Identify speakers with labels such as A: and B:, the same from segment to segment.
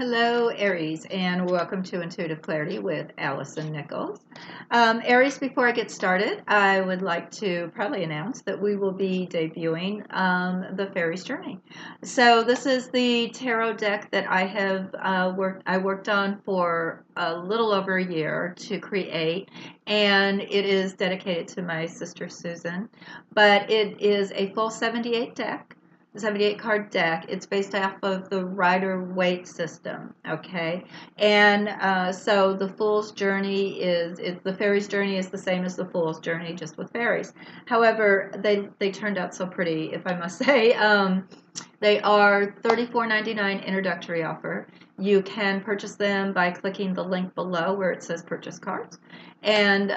A: Hello, Aries, and welcome to Intuitive Clarity with Allison Nichols. Aries, before I get started, I would like to proudly announce that we will be debuting the Fairies Journey. So this is the tarot deck that I have worked on for a little over a year to create, and it is dedicated to my sister Susan. But it is a full 78 deck. 78 card deck. It's based off of the Rider-Waite system, okay? And so the Fool's Journey the Fairies Journey is the same as the Fool's Journey, just with fairies. However, they turned out so pretty, if I must say. They are $34.99 introductory offer. You can purchase them by clicking the link below where it says purchase cards. And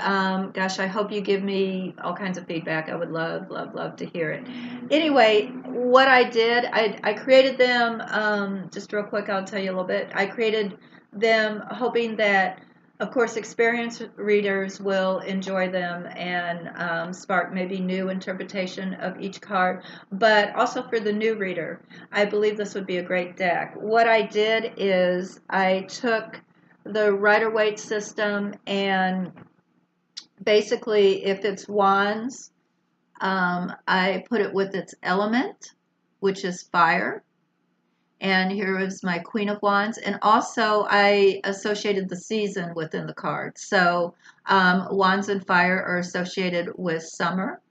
A: gosh, I hope you give me all kinds of feedback. I would love, love, love to hear it. Anyway, what I did, I created them, just real quick, I'll tell you a little bit. I created them hoping that, of course, experienced readers will enjoy them and spark maybe new interpretation of each card, but also for the new reader, I believe this would be a great deck. What I did is I took the Rider-Waite system, and basically, if it's wands, I put it with its element, which is fire. And here is my Queen of Wands. And also, I associated the season within the card. So, Wands and fire are associated with summer.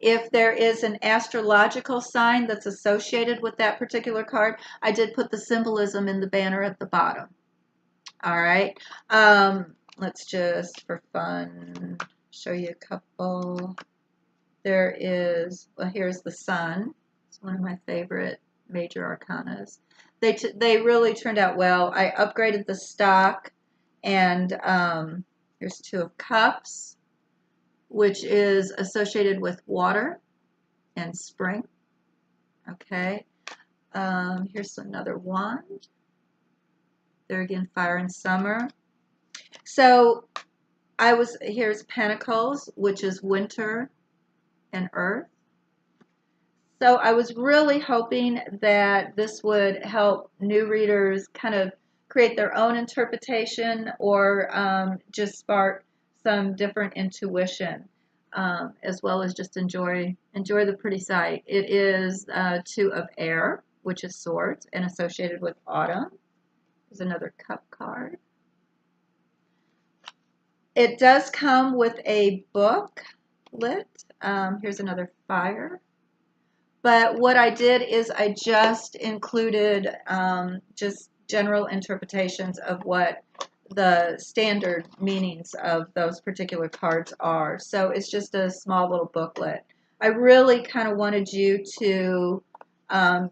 A: If there is an astrological sign that's associated with that particular card, I did put the symbolism in the banner at the bottom. All right. Let's just, for fun, show you a couple. There is, well, here's the Sun. It's one of my favorite major arcanas. They really turned out well. I upgraded the stock, and here's Two of Cups, which is associated with water and spring. Okay. Here's another wand. There again, fire and summer. So here's Pentacles, which is winter and earth. So I was really hoping that this would help new readers kind of create their own interpretation, or just spark some different intuition, as well as just enjoy the pretty sight. It is Two of Air, which is swords and associated with autumn. There's another cup card. It does come with a booklet. Here's another fire. But what I did is I just included just general interpretations of what the standard meanings of those particular cards are. So it's just a small little booklet. I really kind of wanted you to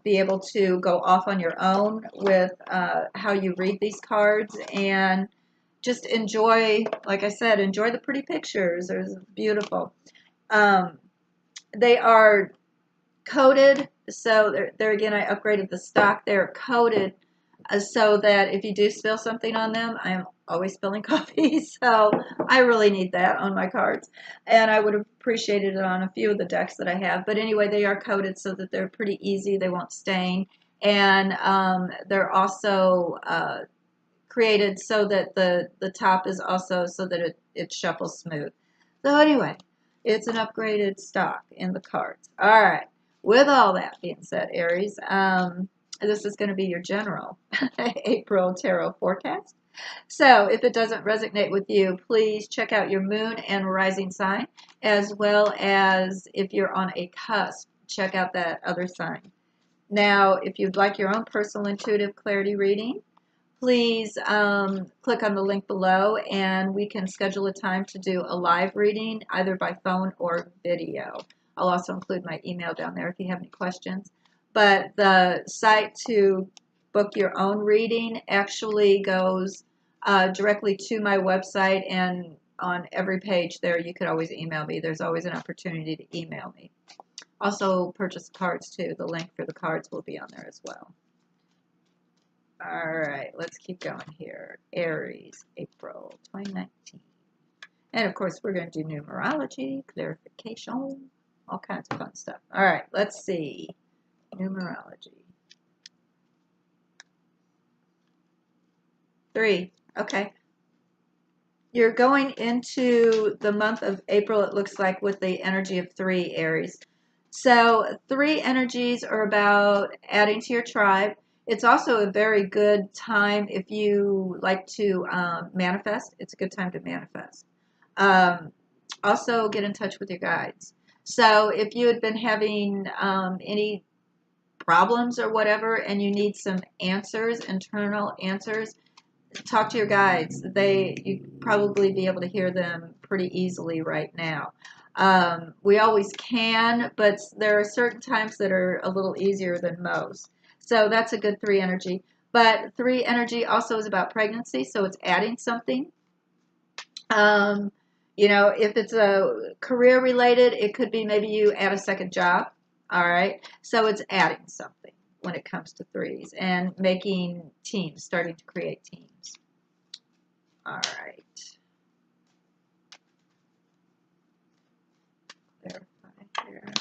A: be able to go off on your own with how you read these cards, and just enjoy, like I said, enjoy the pretty pictures. They're beautiful. They are coated, so there again, I upgraded the stock. They're coated so that if you do spill something on them, I am always spilling coffee, so I really need that on my cards, and I would have appreciated it on a few of the decks that I have. But anyway, they are coated so that they're pretty easy, they won't stain, and they're also created so that the top is also so that it shuffles smooth. So anyway, it's an upgraded stock in the cards. All right. With all that being said, Aries, this is going to be your general April tarot forecast. So if it doesn't resonate with you, please check out your moon and rising sign, as well as if you're on a cusp, check out that other sign. Now, if you'd like your own personal intuitive clarity reading, please click on the link below, and we can schedule a time to do a live reading, either by phone or video. I'll also include my email down there if you have any questions. But the site to book your own reading actually goes directly to my website, and on every page there you could always email me. There's always an opportunity to email me. Also, purchase cards too. The link for the cards will be on there as well. All right, let's keep going here. Aries, April 2019. And of course, we're going to do numerology, clarification, all kinds of fun stuff. All right, let's see. Numerology. 3. Okay. You're going into the month of April, it looks like, with the energy of 3, Aries. So 3 energies are about adding to your tribe. It's also a very good time if you like to manifest. It's a good time to manifest. Also, get in touch with your guides. So if you had been having any problems or whatever and you need some answers, internal answers, talk to your guides. You probably be able to hear them pretty easily right now. We always can, but there are certain times that are a little easier than most. So that's a good 3 energy. But 3 energy also is about pregnancy, so it's adding something. If it's a career related, it could be maybe you add a second job. All right. So it's adding something when it comes to 3s and making teams, starting to create teams. All right. Verify here.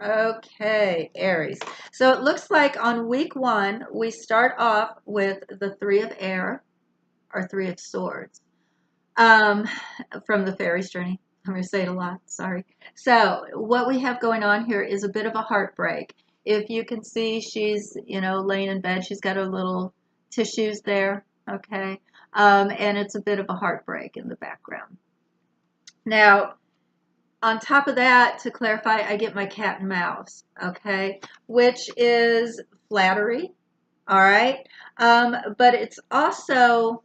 A: Okay, Aries. So it looks like on week 1, we start off with the 3 of air, or 3 of swords, from the fairies journey. I'm going to say it a lot, sorry. So what we have going on here is a bit of a heartbreak. If you can see, she's, laying in bed. She's got her little tissues there, okay? And it's a bit of a heartbreak in the background. Now, on top of that, to clarify, I get my cat and mouse, okay, which is flattery, all right? But it's also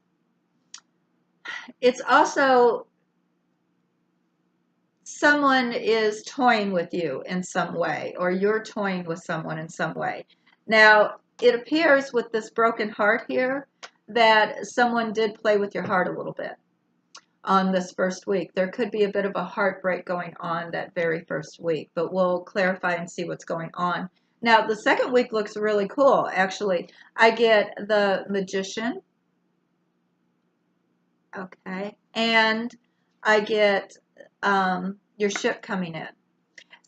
A: someone is toying with you in some way, or you're toying with someone in some way. Now, it appears with this broken heart here that someone did play with your heart a little bit on this first week. There could be a bit of a heartbreak going on that very first week, but we'll clarify and see what's going on. Now, the second week looks really cool, actually. I get the Magician, okay, and I get your ship coming in.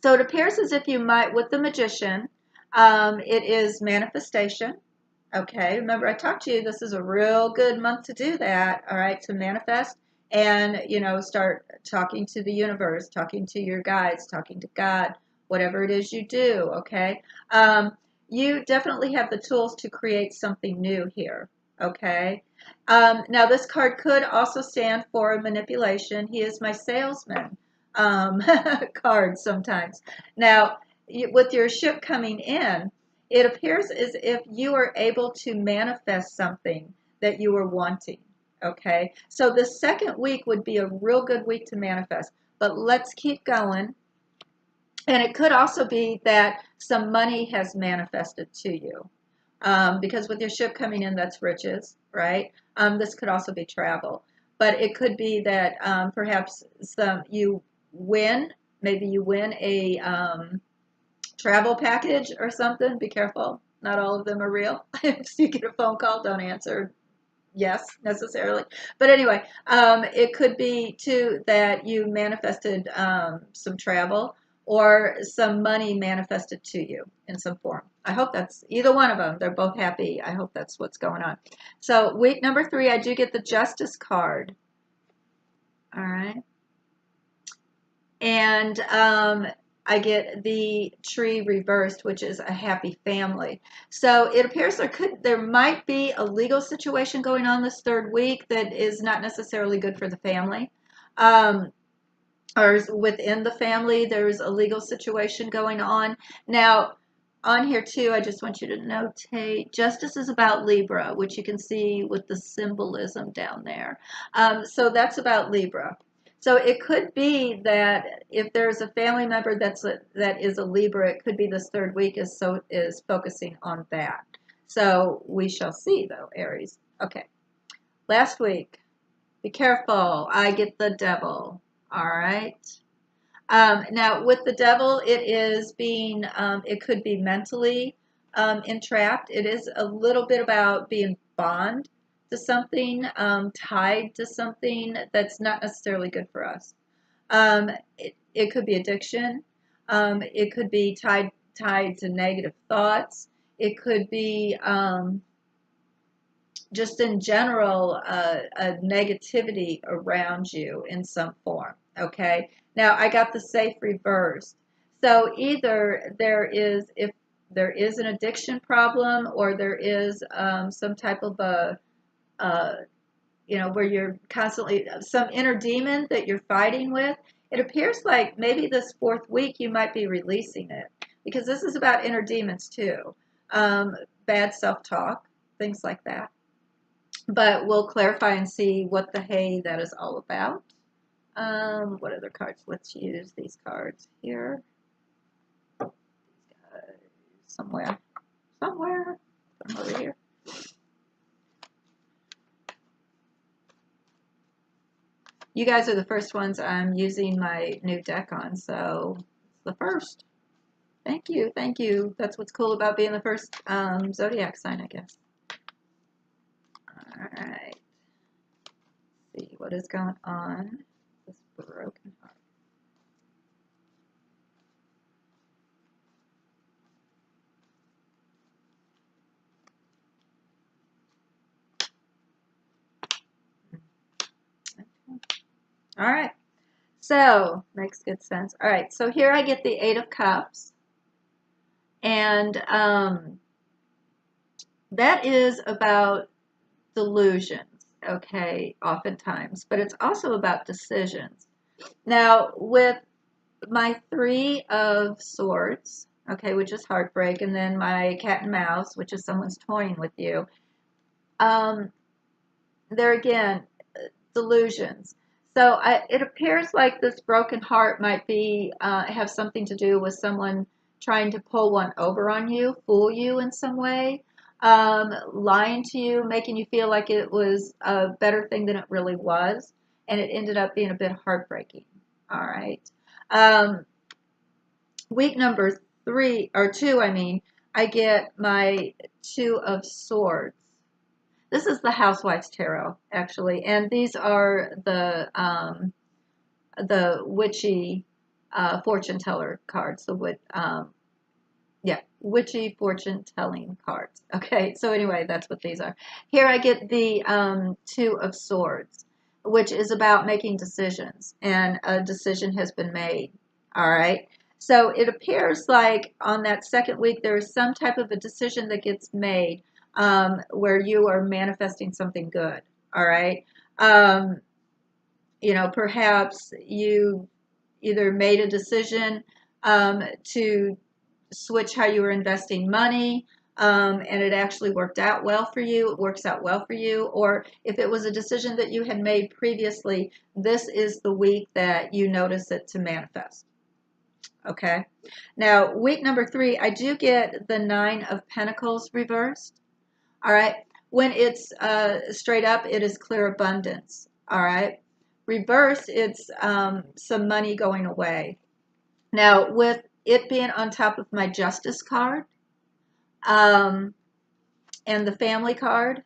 A: So it appears as if you might, with the Magician, it is manifestation. Okay, remember I talked to you, this is a real good month to do that, all right, to manifest and, start talking to the universe, talking to your guides, talking to God, whatever it is you do, okay? You definitely have the tools to create something new here, okay? Now, this card could also stand for manipulation. He is my salesman card sometimes. Now, with your ship coming in, it appears as if you are able to manifest something that you were wanting, okay? So the second week would be a real good week to manifest, but let's keep going. And it could also be that some money has manifested to you, because with your ship coming in, that's riches, right? This could also be travel, but it could be that perhaps you win, maybe you win a travel package or something. Be careful. Not all of them are real. If you get a phone call, don't answer yes necessarily. But anyway, it could be too that you manifested some travel or some money manifested to you in some form. I hope that's either one of them. They're both happy. I hope that's what's going on. So week number 3, I do get the Justice card. All right. And I get the tree reversed, which is a happy family. So it appears there might be a legal situation going on this third week that is not necessarily good for the family. Or within the family, there's a legal situation going on. Now, on here too, I just want you to notate, justice is about Libra, which you can see with the symbolism down there. So that's about Libra. So it could be that if there's a family member that is a Libra, it could be this third week is focusing on that. So we shall see, though, Aries. Okay. Last week, be careful. I get the Devil. All right. Now, with the Devil, it could be mentally entrapped. It is a little bit about being bond to something, tied to something that's not necessarily good for us. It could be addiction. It could be tied to negative thoughts. It could be just in general a negativity around you in some form. Okay. Now I got the safe reversed. So either if there is an addiction problem, or there is some type of a where you're constantly some inner demon that you're fighting with. It appears like maybe this fourth week you might be releasing it, because this is about inner demons too. Bad self-talk, things like that. But we'll clarify and see what the hey that is all about. What other cards? Let's use these cards here. Somewhere. Put them over here. You guys are the first ones I'm using my new deck on, so it's the first. Thank you, thank you. That's what's cool about being the first zodiac sign, I guess. All right. Let's see what is going on. This broken heart. All right. So, makes good sense. All right. So here I get the Eight of Cups. And that is about delusions, okay, oftentimes. But it's also about decisions. Now, with my Three of Swords, okay, which is heartbreak, and then my Cat and Mouse, which is someone's toying with you, there again, delusions. So it appears like this broken heart might be have something to do with someone trying to pull one over on you, fool you in some way, lying to you, making you feel like it was a better thing than it really was, and it ended up being a bit heartbreaking. All right. Week number 2, I get my Two of Swords. This is the Housewife's Tarot, actually, and these are the witchy fortune teller cards. Witchy fortune telling cards. Okay, so anyway, that's what these are. Here I get the Two of Swords, which is about making decisions, and a decision has been made. All right. So it appears like on that second week there is some type of a decision that gets made where you are manifesting something good. All right. Perhaps you either made a decision to switch how you were investing money, and it actually worked out well for you. It works out well for you. Or if it was a decision that you had made previously, this is the week that you notice it to manifest. Okay. Now, week number 3, I do get the Nine of Pentacles reversed. All right. When it's straight up, it is clear abundance. All right. Reverse, it's some money going away. Now, with it being on top of my Justice card and the Family card,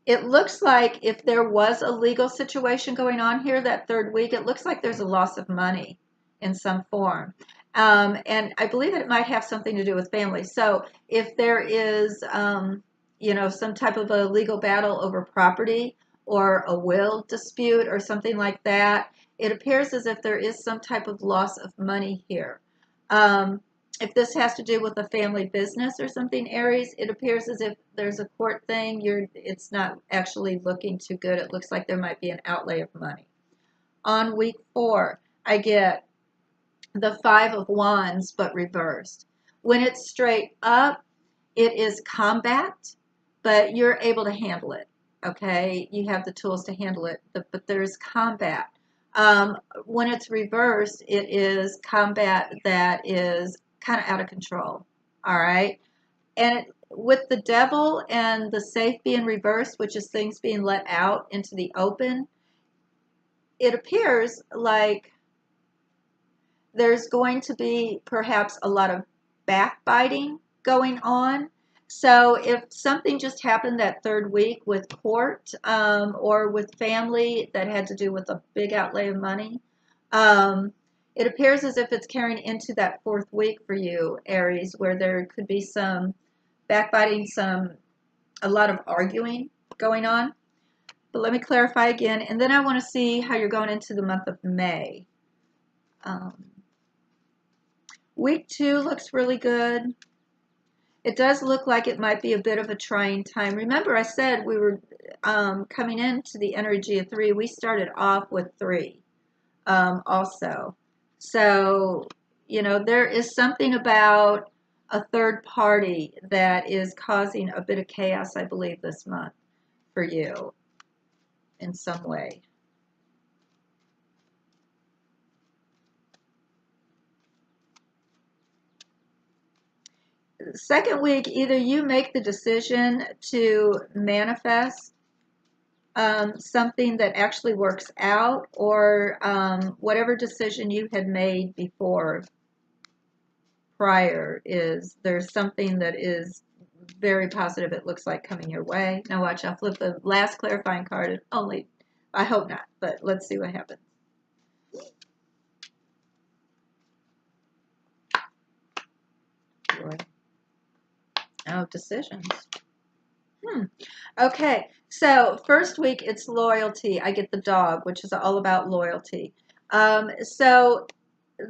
A: it looks like if there was a legal situation going on here that third week, it looks like there's a loss of money in some form. And I believe that it might have something to do with family. So if there is, some type of a legal battle over property or a will dispute or something like that, it appears as if there is some type of loss of money here. If this has to do with a family business or something, Aries, it appears as if there's a court thing. It's not actually looking too good. It looks like there might be an outlay of money. On week 4, I get the Five of Wands, but reversed. When it's straight up, it is combat, but you're able to handle it. Okay, you have the tools to handle it, but there's combat. When it's reversed, it is combat that is kind of out of control. All right. And with the Devil and the Safe being reversed, which is things being let out into the open, it appears like there's going to be perhaps a lot of backbiting going on. So if something just happened that third week with court or with family that had to do with a big outlay of money, it appears as if it's carrying into that fourth week for you, Aries, where there could be some backbiting, a lot of arguing going on. But let me clarify again, and then I want to see how you're going into the month of May. Week 2 looks really good. It does look like it might be a bit of a trying time. Remember, I said we were coming into the energy of 3. We started off with 3 also. So, you know, there is something about a third party that is causing a bit of chaos, I believe, this month for you in some way. Second week, either you make the decision to manifest something that actually works out, or whatever decision you had made before prior, is there's something that is very positive, it looks like, coming your way. Now watch, I'll flip the last clarifying card, and only, I hope not, but let's see what happens. Oh, decisions. Okay, so first week it's loyalty. I get the dog, which is all about loyalty. So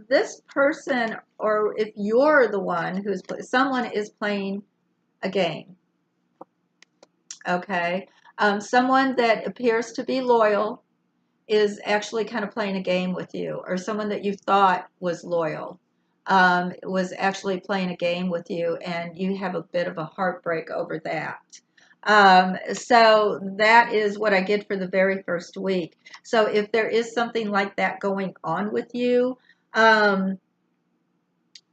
A: this person, or if you're the one who's, someone is playing a game. Okay, someone that appears to be loyal is actually kind of playing a game with you, or someone that you thought was loyal was actually playing a game with you, and you have a bit of a heartbreak over that. So that is what I get for the very first week. So if there is something like that going on with you,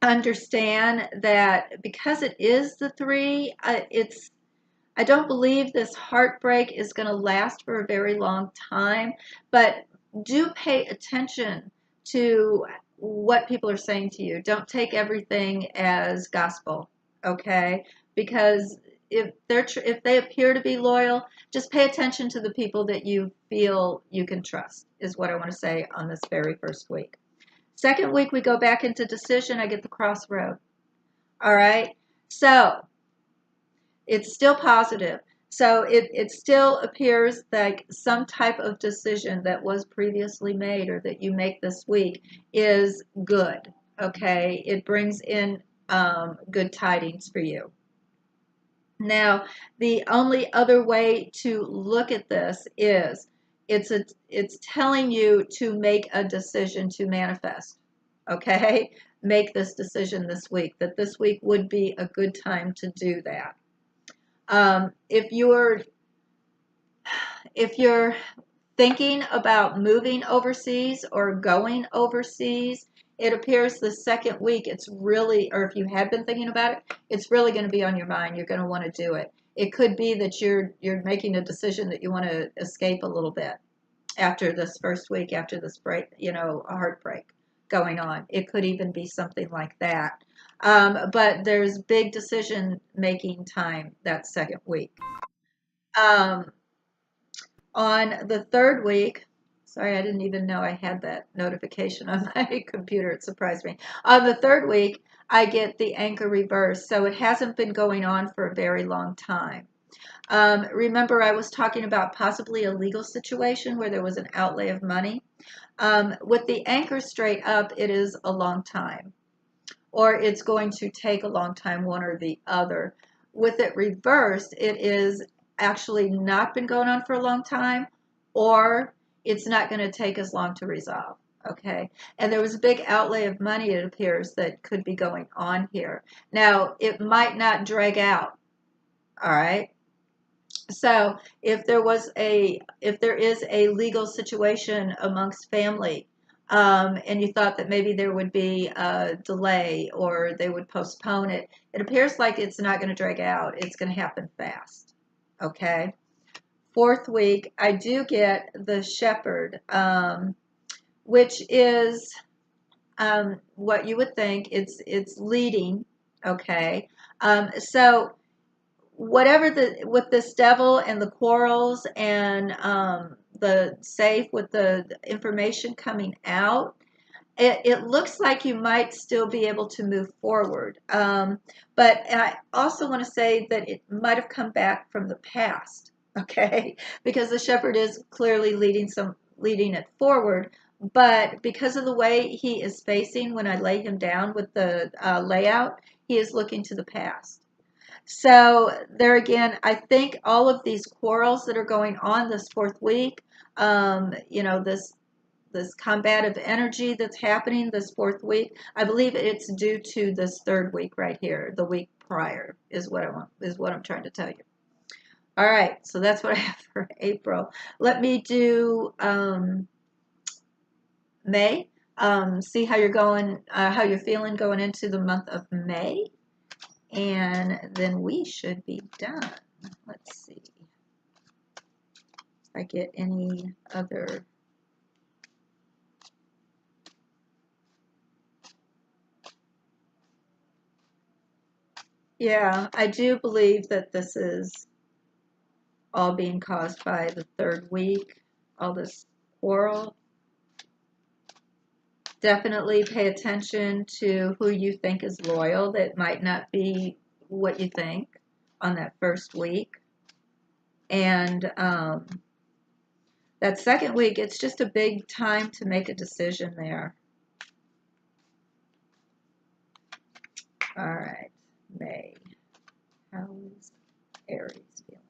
A: understand that because it is the 3, I don't believe this heartbreak is going to last for a very long time, but do pay attention to what people are saying to you. Don't take everything as gospel, okay? Because if they appear to be loyal, just pay attention to the people that you feel you can trust, is what I want to say on this very first week. Second week, we go back into decision. I get the crossroad. All right? So it's still positive. So it still appears like some type of decision that was previously made or that you make this week is good. Okay? It brings in good tidings for you. Now, the only other way to look at this is it's telling you to make a decision to manifest. Okay? Make this decision this week, that this week would be a good time to do that. If you're thinking about moving overseas or going overseas, it appears the second week it's really, or if you had been thinking about it, it's really going to be on your mind. You're going to want to do it. It could be that you're making a decision that you want to escape a little bit after this first week, after this break, you know, a heartbreak going on. It could even be something like that. But there's big decision making time that second week. On the third week, sorry, I didn't even know I had that notification on my computer. It surprised me. On the third week, I get the anchor reverse. So it hasn't been going on for a very long time. Remember, I was talking about possibly a legal situation where there was an outlay of money. With the anchor straight up, it is a long time, or it's going to take a long time, one or the other. With it reversed, it is actually not been going on for a long time, or it's not going to take as long to resolve. Okay, and there was a big outlay of money, it appears, that could be going on here. Now, it might not drag out. All right. So if there is a legal situation amongst family, and you thought that maybe there would be a delay or they would postpone it, it appears like it's not going to drag out. It's going to happen fast. Okay. Fourth week, I do get the shepherd, which is what you would think. It's leading. Okay. So whatever with this devil and the quarrels and the safe with the information coming out, it looks like you might still be able to move forward. But I also want to say that it might have come back from the past, okay? Because the shepherd is clearly leading it forward, but because of the way he is facing when I lay him down with the layout, he is looking to the past. So there again, I think all of these quarrels that are going on this fourth week, this combative energy that's happening this fourth week, I believe it's due to this third week right here, the week prior is what I'm trying to tell you. All right, so that's what I have for April. Let me do May. See how you're going, how you're feeling going into the month of May, and then we should be done. Let's see if I get any other. Yeah, I do believe that this is all being caused by the third week, all this quarrel. Definitely pay attention to who you think is loyal. That might not be what you think on that first week. And that second week, it's just a big time to make a decision there. All right, May. How is Aries feeling?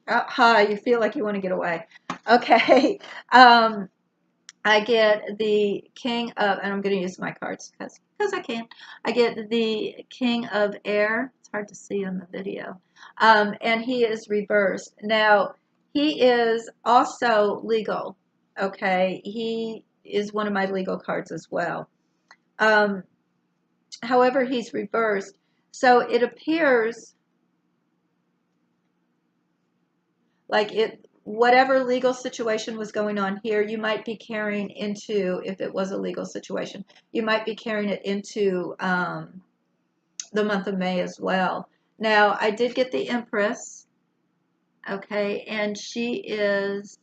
A: Hi, you feel like you want to get away. Okay. I get the King of, and I'm going to use my cards because I can. I get the King of Air. It's hard to see on the video. And he is reversed. Now, he is also legal. Okay. He is one of my legal cards as well. However, he's reversed. So it appears like whatever legal situation was going on here, you might be carrying into, if it was a legal situation, you might be carrying it into the month of May as well. Now, I did get the Empress, okay, and she is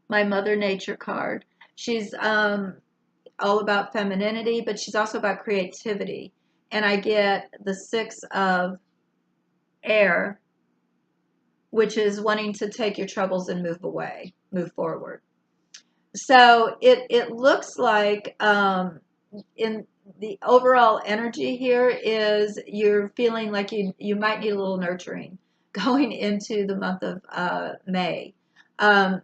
A: my Mother Nature card. She's all about femininity, but she's also about creativity. And I get the Six of Air, which is wanting to take your troubles and move forward. So it looks like in the overall energy here is you're feeling like you might need a little nurturing going into the month of May. Um,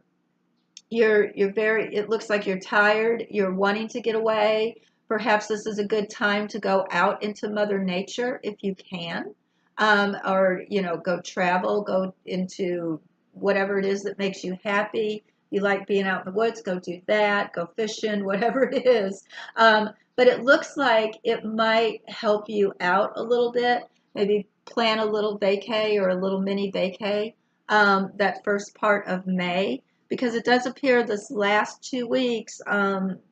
A: you're very, it looks like you're tired, you're wanting to get away. Perhaps this is a good time to go out into Mother Nature if you can. Or go travel, go into whatever it is that makes you happy. You like being out in the woods, go do that, go fishing, whatever it is. But it looks like it might help you out a little bit. Maybe plan a little vacay or a little mini vacay that first part of May, because it does appear this last 2 weeks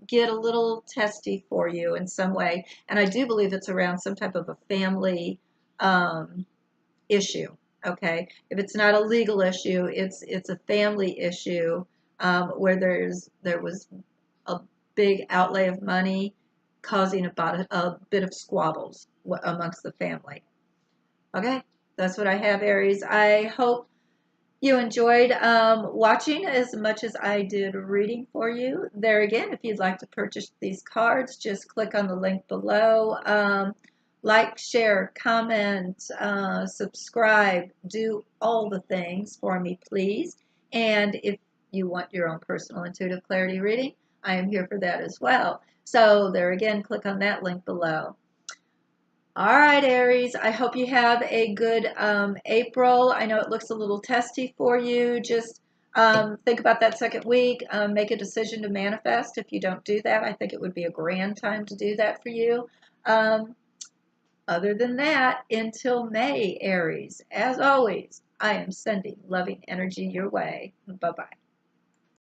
A: get a little testy for you in some way. And I do believe it's around some type of a family issue. Okay, if it's not a legal issue, it's a family issue where there was a big outlay of money causing about a bit of squabbles amongst the family. Okay, that's what I have, Aries. I hope you enjoyed watching as much as I did reading for you. There again, if you'd like to purchase these cards, just click on the link below. Like, share, comment, subscribe, do all the things for me, please. And if you want your own personal intuitive clarity reading, I am here for that as well. So there again, click on that link below. All right, Aries, I hope you have a good April. I know it looks a little testy for you. Just think about that second week. Make a decision to manifest. If you don't do that, I think it would be a grand time to do that for you. Other than that, until May, Aries, as always, I am sending loving energy your way. Bye-bye.